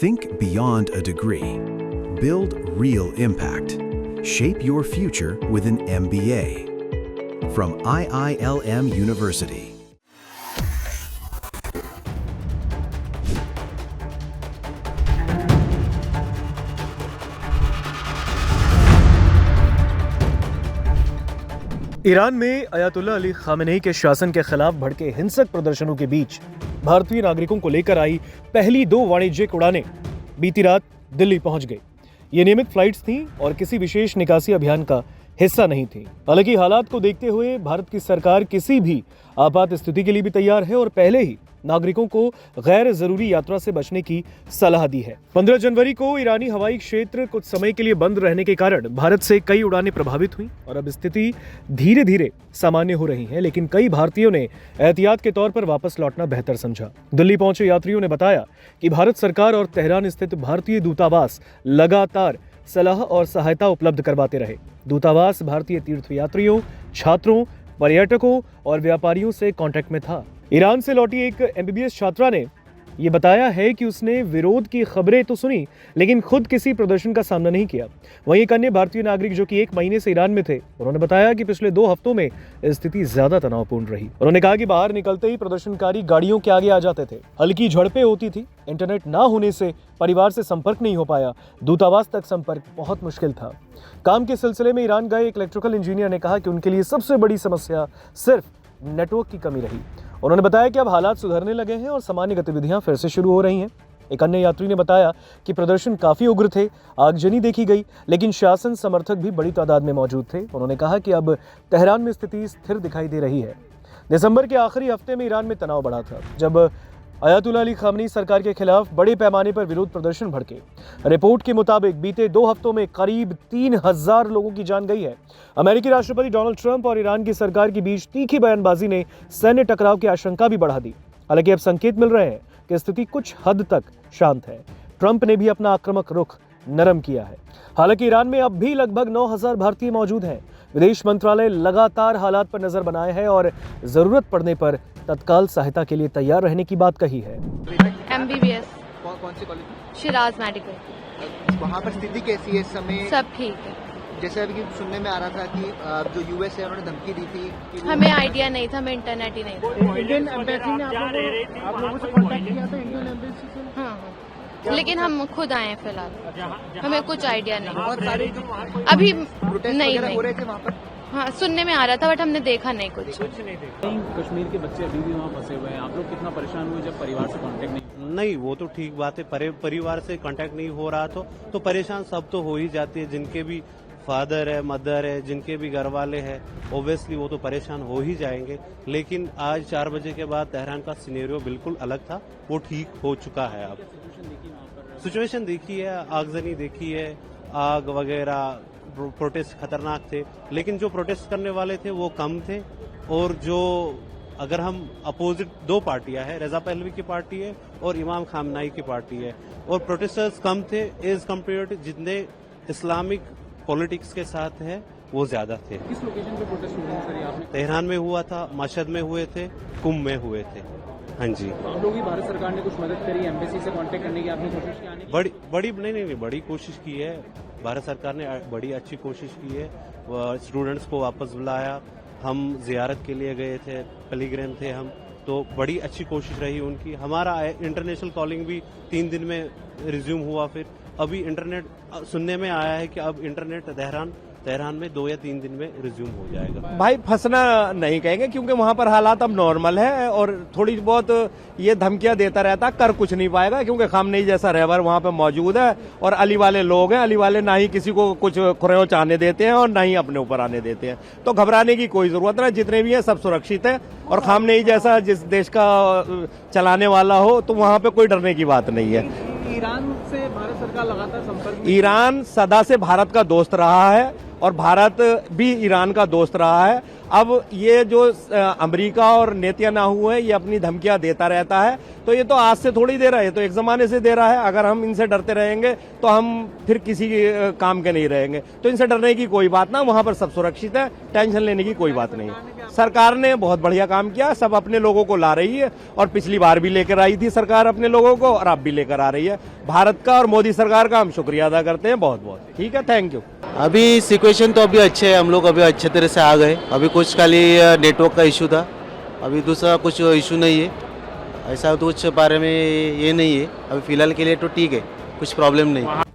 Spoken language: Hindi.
Think beyond a degree. Build real impact. Shape your future with an MBA. From IILM University. Iran में अयातुल्ला अली खामेनेई के शासन के खिलाफ भड़के हिंसक प्रदर्शनों के बीच भारतीय नागरिकों को लेकर आई पहली 2 वाणिज्यिक उड़ानें बीती रात दिल्ली पहुंच गई। ये नियमित फ्लाइट्स थीं और किसी विशेष निकासी अभियान का हिस्सा नहीं थी। हालांकि हालात को देखते हुए भारत की सरकार किसी भी आपात स्थिति के लिए भी तैयार है और पहले ही नागरिकों को गैर जरूरी यात्रा से बचने की सलाह दी है। 15 जनवरी को ईरानी हवाई क्षेत्र कुछ समय के लिए बंद रहने के कारण भारत से कई उड़ानें प्रभावित हुई और अब स्थिति धीरे धीरे सामान्य हो रही है, लेकिन कई भारतीयों ने एहतियात के तौर पर वापस लौटना बेहतर समझा। दिल्ली पहुंचे यात्रियों ने बताया कि भारत सरकार और तेहरान स्थित भारतीय दूतावास लगातार सलाह और सहायता उपलब्ध करवाते रहे। दूतावास भारतीय तीर्थयात्रियों, छात्रों, पर्यटकों और व्यापारियों से कांटेक्ट में था। ईरान से लौटी एक MBBS छात्रा ने ये बताया है कि उसने विरोध की खबरें तो सुनी, लेकिन खुद किसी प्रदर्शन का सामना नहीं किया। वहीं एक अन्य भारतीय नागरिक जो कि 1 महीने से ईरान में थे, उन्होंने बताया कि पिछले 2 हफ्तों में स्थिति ज्यादा तनावपूर्ण रही। उन्होंने कहा कि बाहर निकलते ही प्रदर्शनकारी गाड़ियों के आगे आ जाते थे, हल्की झड़पें होती थी, इंटरनेट ना होने से परिवार से संपर्क नहीं हो पाया, दूतावास तक संपर्क बहुत मुश्किल था। काम के सिलसिले में ईरान गए एक इलेक्ट्रिकल इंजीनियर ने कहा कि उनके लिए सबसे बड़ी समस्या सिर्फ नेटवर्क की कमी रही। उन्होंने बताया कि अब हालात सुधरने लगे हैं और सामान्य गतिविधियां फिर से शुरू हो रही हैं। एक अन्य यात्री ने बताया कि प्रदर्शन काफी उग्र थे, आगजनी देखी गई, लेकिन शासन समर्थक भी बड़ी तादाद में मौजूद थे। उन्होंने कहा कि अब तेहरान में स्थिति स्थिर दिखाई दे रही है। दिसंबर के आखिरी हफ्ते में ईरान में तनाव बढ़ा था, जब अयातुल्ला अली खामेनेई सरकार के खिलाफ बड़े पैमाने पर विरोध प्रदर्शन भड़के। रिपोर्ट के मुताबिक बीते 2 हफ्तों में करीब 3000 लोगों की जान गई है। अमेरिकी राष्ट्रपति डोनाल्ड ट्रंप और ईरान की सरकार के बीच तीखी बयानबाजी ने सैन्य टकराव की आशंका भी बढ़ा दी। हालांकि अब संकेत मिल रहे हैं कि स्थिति कुछ हद तक शांत है। ट्रंप ने भी अपना आक्रामक रुख नरम किया है। हालांकि ईरान में अब भी लगभग 9000 भारतीय मौजूद हैं। विदेश मंत्रालय लगातार हालात पर नजर बनाए है और जरूरत पड़ने पर तत्काल सहायता के लिए तैयार रहने की बात कही है। MBBS कौन से कॉलेज? शिराज मेडिकल। वहाँ पर स्थिति कैसी है इस समय? सब ठीक है। जैसे अभी सुनने में आ रहा था कि जो US है उन्होंने धमकी दी थी कि हमें आइडिया नहीं था, हमें इंटरनेट ही नहीं था। इंडियन एम्बेसी ने आप लोगों से कांटेक्ट किया था? इंडियन एम्बेसी से? हाँ, लेकिन हम खुद आए हैं फिलहाल, हमें कुछ आइडिया नहीं। बहुत सारे अभी प्रोटेस्ट नहीं वगैरह हो रहे थे वहाँ पर। हाँ, सुनने में आ रहा था, बट हमने देखा नहीं कुछ। कश्मीर के बच्चे अभी भी वहाँ फंसे हुए हैं। आप लोग कितना परेशान हुए जब परिवार से कांटेक्ट नहीं? वो तो ठीक बात है, परिवार से कांटेक्ट नहीं हो रहा तो परेशान सब तो हो ही जाती है। जिनके भी फादर है, मदर है, जिनके भी घर वाले हैं, ओब्वियसली वो तो परेशान हो ही जाएंगे। लेकिन आज 4 बजे के बाद तेहरान का सिनेरियो बिल्कुल अलग था, वो ठीक हो चुका है। अब सिचुएशन देखी है, आगजनी देखी है, आग वगैरह, प्रोटेस्ट खतरनाक थे, लेकिन जो प्रोटेस्ट करने वाले थे वो कम थे। और जो अगर हम अपोजिट 2 पार्टियां हैं, रजा पहलवी की पार्टी है और इमाम खामनाई की पार्टी है, और प्रोटेस्टर्स कम थे एज कम्पेयर टू जितने इस्लामिक पॉलिटिक्स के साथ है वो ज्यादा थे। किस लोकेशन पे प्रोटेस्ट हुए हैं सर? आपने तेहरान में हुआ था, मशहद में हुए थे, कुंभ में हुए थे। हाँ जी। आप लोग की भारत सरकार ने कुछ मदद करी, एम्बेसी से कांटेक्ट करने की आपने कोशिश की? बड़ी कोशिश की है भारत सरकार ने, बड़ी अच्छी कोशिश की है। स्टूडेंट्स को वापस बुलाया, हम जियारत के लिए गए थे, पिलग्रिम थे हम, तो बड़ी अच्छी कोशिश रही उनकी। हमारा इंटरनेशनल कॉलिंग भी 3 दिन में रिज्यूम हुआ। फिर अभी इंटरनेट सुनने में आया है कि अब इंटरनेट तेहरान में 2 या 3 दिन में रिज्यूम हो जाएगा। भाई फंसना नहीं कहेंगे, क्योंकि वहाँ पर हालात अब नॉर्मल है और थोड़ी बहुत ये धमकियां देता रहता, कर कुछ नहीं पाएगा, क्योंकि खामनेई जैसा रहबर वहाँ पे मौजूद है और अली वाले लोग हैं। अली वाले ना ही किसी को कुछ खुरेच आने देते हैं और ना ही अपने ऊपर आने देते हैं, तो घबराने की कोई जरूरत नहीं। जितने भी हैं सब सुरक्षित है, और खामनेई जैसा जिस देश का चलाने वाला हो तो वहाँ पे कोई डरने की बात नहीं है। ईरान से भारत सरकार लगातार संपर्क? ईरान सदा से भारत का दोस्त रहा है और भारत भी ईरान का दोस्त रहा है। अब ये जो अमेरिका और नेतन्याहू है, ये अपनी धमकियां देता रहता है, तो ये तो आज से थोड़ी दे रहा है, ये तो एक जमाने से दे रहा है। अगर हम इनसे डरते रहेंगे तो हम फिर किसी काम के नहीं रहेंगे। तो इनसे डरने की कोई बात ना, वहां पर सब सुरक्षित है, टेंशन लेने की कोई बात नहीं। सरकार ने बहुत बढ़िया काम किया, सब अपने लोगों को ला रही है, और पिछली बार भी लेकर आई थी सरकार अपने लोगों को, और अब भी लेकर आ रही है। भारत का और मोदी सरकार का हम शुक्रिया अदा करते हैं बहुत बहुत। ठीक है, थैंक यू। अभी सिचुएशन तो अभी अच्छे है, हम लोग अभी अच्छे तरह से आ गए। अभी कुछ खाली नेटवर्क का इशू था, अभी दूसरा कुछ इशू नहीं है, ऐसा तो कुछ बारे में ये नहीं है। अभी फिलहाल के लिए तो ठीक है, कुछ प्रॉब्लम नहीं।